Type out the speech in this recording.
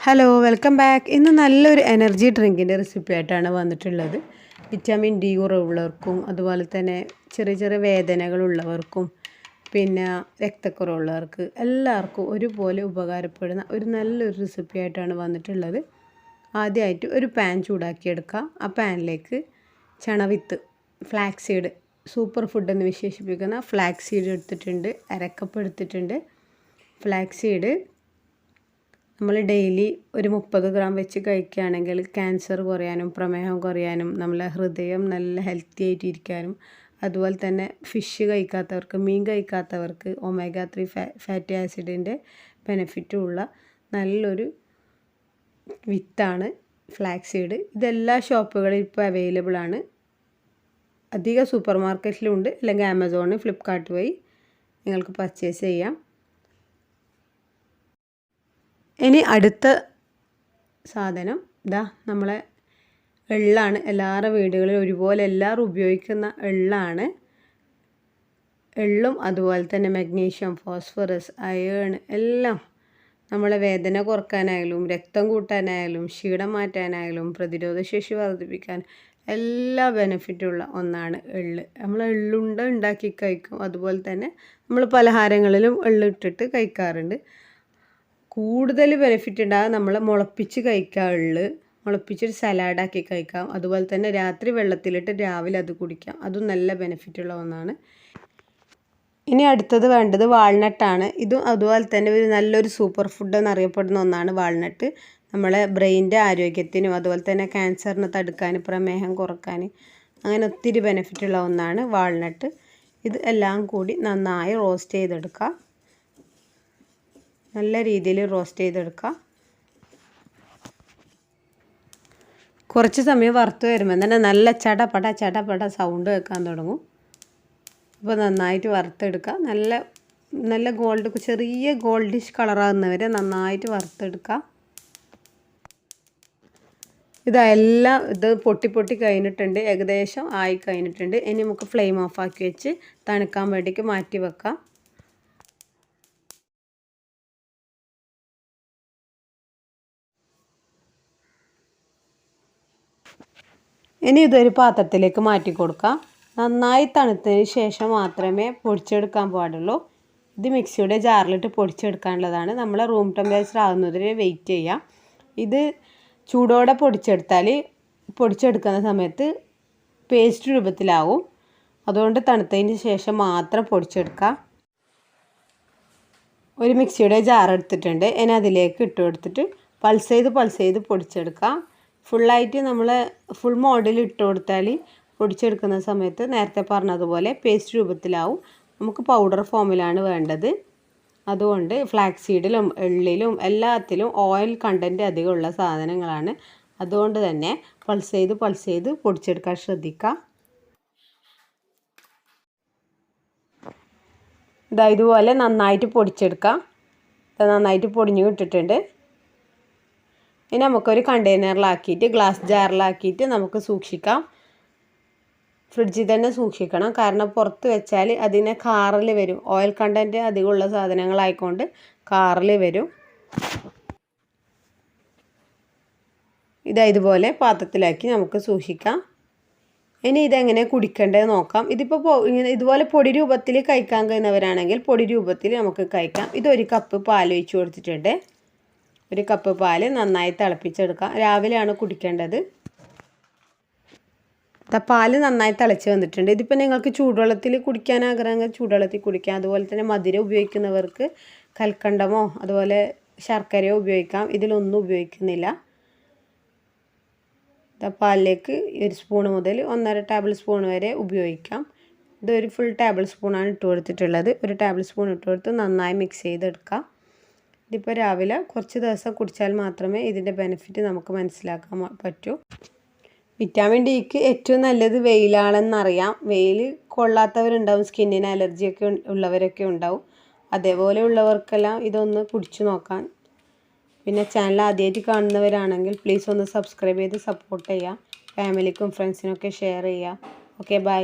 Hello welcome back. ഇന്ന് നല്ലൊരു energy ഡ്രിങ്കിൻ്റെ recipe ആയിട്ടാണ് വന്നിട്ടുള്ളത്. വിറ്റാമിൻ ഡി കുറവുള്ളവർക്കും അതുപോലെ തന്നെ ചെറിയ ചെറിയ വേദനകളുള്ളവർക്കും പിന്നെ രക്തക്കുറവുള്ളവർക്ക് എല്ലാവർക്കും ഒരുപോലെ ഉപകാരപ്പെടുന്ന ഒരു നല്ലൊരു റെസിപ്പി ആയിട്ടാണ് വന്നിട്ടുള്ളത്. ആദ്യമായിട്ട് ഒരു പാൻ ചൂടാക്കിയെടുക്കുക. ആ പാനിലേക്ക് ചണവിത്ത് ഫ്ലാക്സ് സീഡ് സൂപ്പർ ഫുഡ് എന്ന് വിശേഷിപ്പിക്കുന്ന ഫ്ലാക്സ് സീഡ് എടുത്തിട്ടുണ്ട്. അരക്കപ്പ് എടുത്തിട്ടുണ്ട്. ഫ്ലാക്സ് സീഡ് നമ്മൾ ഡെയിലി ഒരു 30 ഗ്രാം വെച്ച് കഴിക്കുകയാണെങ്കിൽ ക്യാൻസർ കുറയാനും പ്രമേഹം കുറയാനും നമ്മളെ ഹൃദയം നല്ല ഹെൽത്തി ആയിട്ട് ഇരിക്കാനും അതുപോലെ തന്നെ ഫിഷ് കഴിക്കാത്തവർക്ക് മീൻ കഴിക്കാത്തവർക്ക് ഒമേഗ 3 ഫാറ്റി ആസിഡിൻ്റെ ബെനിഫിറ്റുള്ള നല്ലൊരു വിത്താണ് ഫ്ലാക്സ് സീഡ്. ഇതെല്ലാ ഷോപ്പുകളിൽ ഇപ്പോൾ അവൈലബിൾ ആണ്. അധിക സൂപ്പർ മാർക്കറ്റിലുണ്ട്, അല്ലെങ്കിൽ ആമസോൺ ഫ്ലിപ്കാർട്ട് വഴി നിങ്ങൾക്ക് പർച്ചേസ് ചെയ്യാം. ഇനി അടുത്ത സാധനം ഇതാ നമ്മളെ എള്ളാണ്. എല്ലാവരുടെ വീടുകളിലും ഒരുപോലെ എല്ലാവരും ഉപയോഗിക്കുന്ന എള്ളാണ്. എള്ളും അതുപോലെ തന്നെ മഗ്നീഷ്യം, ഫോസ്ഫറസ്, അയേൺ എല്ലാം നമ്മളെ വേദന കുറക്കാനായാലും രക്തം കൂട്ടാനായാലും ക്ഷീണം മാറ്റാനായാലും പ്രതിരോധശേഷി വർദ്ധിപ്പിക്കാൻ എല്ലാ ബെനിഫിറ്റുള്ള ഒന്നാണ് എള്ള്. നമ്മൾ എള്ളുണ്ട ഉണ്ടാക്കി കഴിക്കും. അതുപോലെ തന്നെ നമ്മൾ പലഹാരങ്ങളിലും എള്ളിട്ടിട്ട് കഴിക്കാറുണ്ട്. കൂടുതൽ ബെനിഫിറ്റ് ഉണ്ടാകുക നമ്മൾ മുളപ്പിച്ച് കഴിക്കാം. എള്ള് മുളപ്പിച്ചൊരു സലാഡാക്കി കഴിക്കാം. അതുപോലെ തന്നെ രാത്രി വെള്ളത്തിലിട്ട് രാവിലെ അത് കുടിക്കാം. അതും നല്ല ബെനിഫിറ്റുള്ള ഒന്നാണ്. ഇനി അടുത്തത് വേണ്ടത് വാൾനട്ടാണ്. ഇതും അതുപോലെ തന്നെ ഒരു നല്ലൊരു സൂപ്പർ ഫുഡ് എന്നറിയപ്പെടുന്ന ഒന്നാണ് വാൾനട്ട്. നമ്മളെ ബ്രെയിനിൻ്റെ ആരോഗ്യത്തിനും അതുപോലെ തന്നെ ക്യാൻസറിനെ തടുക്കാൻ പ്രമേഹം കുറക്കാൻ അങ്ങനെ ഒത്തിരി ബെനിഫിറ്റുള്ള ഒന്നാണ് വാൾനട്ട്. ഇത് എല്ലാം കൂടി നന്നായി റോസ്റ്റ് ചെയ്തെടുക്കുക. നല്ല രീതിയിൽ റോസ്റ്റ് ചെയ്തെടുക്കുക. കുറച്ച് സമയം വറുത്ത് വരുമ്പോൾ തന്നെ നല്ല ചടപട സൗണ്ട് കേൾക്കാൻ തുടങ്ങും. അപ്പോൾ നന്നായിട്ട് വറുത്തെടുക്കുക. നല്ല ചെറിയ ഗോൾഡിഷ് കളറാകുന്നവരെ നന്നായിട്ട് വറുത്തെടുക്കുക. ഇത് പൊട്ടി കഴിഞ്ഞിട്ടുണ്ട്. ഏകദേശം ആയി കഴിഞ്ഞിട്ടുണ്ട്. ഇനി നമുക്ക് ഫ്ലെയിം ഓഫാക്കി വെച്ച് തണുക്കാൻ വേണ്ടിയിട്ട് മാറ്റി വെക്കാം. ഇനി ഇതൊരു പാത്രത്തിലേക്ക് മാറ്റി കൊടുക്കാം. നന്നായി തണുത്തതിന് ശേഷം മാത്രമേ പൊടിച്ചെടുക്കാൻ പാടുള്ളൂ. ഇത് മിക്സിയുടെ ജാറിലിട്ട് പൊടിച്ചെടുക്കാനുള്ളതാണ്. നമ്മൾ റൂം ടെമ്പറേച്ചർ ആകുന്നതിന് വെയിറ്റ് ചെയ്യാം. ഇത് ചൂടോടെ പൊടിച്ചെടുക്കുന്ന സമയത്ത് പേസ്റ്റ് രൂപത്തിലാവും. അതുകൊണ്ട് തണുത്തതിന് ശേഷം മാത്രം പൊടിച്ചെടുക്കുക. ഒരു മിക്സിയുടെ ജാർ എടുത്തിട്ടുണ്ട്. ഇനി അതിലേക്ക് ഇട്ട് കൊടുത്തിട്ട് പൾസ് ചെയ്ത് പൊടിച്ചെടുക്കാം. ഫുള്ളായിട്ട് നമ്മൾ ഫുൾ മോഡിൽ ഇട്ട് കൊടുത്താൽ പൊടിച്ചെടുക്കുന്ന സമയത്ത് നേരത്തെ പറഞ്ഞതുപോലെ പേസ്റ്റ് രൂപത്തിലാവും. നമുക്ക് പൗഡർ ഫോമിലാണ് വേണ്ടത്. അതുകൊണ്ട് ഫ്ലാക്സ് സീഡിലും എള്ളിലും എല്ലാത്തിലും ഓയിൽ കണ്ടൻറ്റ് അധികമുള്ള സാധനങ്ങളാണ്. അതുകൊണ്ട് തന്നെ പൾസ് ചെയ്ത് പൊടിച്ചെടുക്കാൻ ശ്രദ്ധിക്കുക. ഇതുപോലെ നന്നായിട്ട് പൊടിച്ചെടുക്കാം. നന്നായിട്ട് പൊടിഞ്ഞു കിട്ടിയിട്ടുണ്ട്. ഇനി നമുക്കൊരു കണ്ടെയ്നറിലാക്കിയിട്ട് ഗ്ലാസ് ജാറിലാക്കിയിട്ട് നമുക്ക് സൂക്ഷിക്കാം. ഫ്രിഡ്ജിൽ തന്നെ സൂക്ഷിക്കണം. കാരണം പുറത്ത് വെച്ചാൽ അതിനെ കാറിൽ വരും. ഓയിൽ കണ്ടൻറ്റ് അധികമുള്ള സാധനങ്ങളായിക്കൊണ്ട് കാറിൽ വരും. ഇതുപോലെ പാത്രത്തിലാക്കി നമുക്ക് സൂക്ഷിക്കാം. ഇനി ഇതെങ്ങനെ കുടിക്കേണ്ടത് നോക്കാം. ഇതുപോലെ പൊടി രൂപത്തിൽ കഴിക്കാൻ കഴിയുന്നവരാണെങ്കിൽ പൊടി രൂപത്തിൽ നമുക്ക് കഴിക്കാം. ഇതൊരു കപ്പ് പാൽ ഒഴിച്ച് കൊടുത്തിട്ടുണ്ട്. ഒരു കപ്പ് പാൽ നന്നായി തിളപ്പിച്ചെടുക്കാം. രാവിലെയാണ് കുടിക്കേണ്ടത്. പാൽ നന്നായി തിളച്ച് വന്നിട്ടുണ്ട്. ഇതിപ്പോൾ നിങ്ങൾക്ക് ചൂടുവെള്ളത്തിൽ കുടിക്കാൻ ആഗ്രഹമെങ്കിൽ ചൂടുവെള്ളത്തിൽ കുടിക്കാം. അതുപോലെ തന്നെ മധുരം ഉപയോഗിക്കുന്നവർക്ക് കൽക്കണ്ടമോ അതുപോലെ ശർക്കരയോ ഉപയോഗിക്കാം. ഇതിലൊന്നും ഉപയോഗിക്കുന്നില്ല. പാലിലേക്ക് 1 സ്പൂൺ മുതൽ 1.5 ടേബിൾ സ്പൂൺ വരെ ഉപയോഗിക്കാം. ഇതൊരു ഫുൾ ടേബിൾ സ്പൂണാണ് ഇട്ട് കൊടുത്തിട്ടുള്ളത്. 1 ടേബിൾ സ്പൂൺ ഇട്ട് കൊടുത്ത് നന്നായി മിക്സ് ചെയ്തെടുക്കാം. ഇതിപ്പോൾ രാവിലെ കുറച്ച് ദിവസം കുടിച്ചാൽ മാത്രമേ ഇതിൻ്റെ ബെനിഫിറ്റ് നമുക്ക് മനസ്സിലാക്കാൻ പറ്റൂ. വിറ്റാമിൻ ഡിക്ക് ഏറ്റവും നല്ലത് വെയിലാണെന്നറിയാം. വെയിൽ കൊള്ളാത്തവരുണ്ടാവും, സ്കിന്നിന് അലർജിയൊക്കെ ഉള്ളവരൊക്കെ ഉണ്ടാവും. അതേപോലെ ഉള്ളവർക്കെല്ലാം ഇതൊന്ന് കുടിച്ചു നോക്കാം. പിന്നെ ചാനൽ ആദ്യമായിട്ട് കാണുന്നവരാണെങ്കിൽ പ്ലീസ് ഒന്ന് സബ്സ്ക്രൈബ് ചെയ്ത് സപ്പോർട്ട് ചെയ്യുക. ഫാമിലിക്കും ഫ്രണ്ട്സിനൊക്കെ ഷെയർ ചെയ്യുക. Okay, by.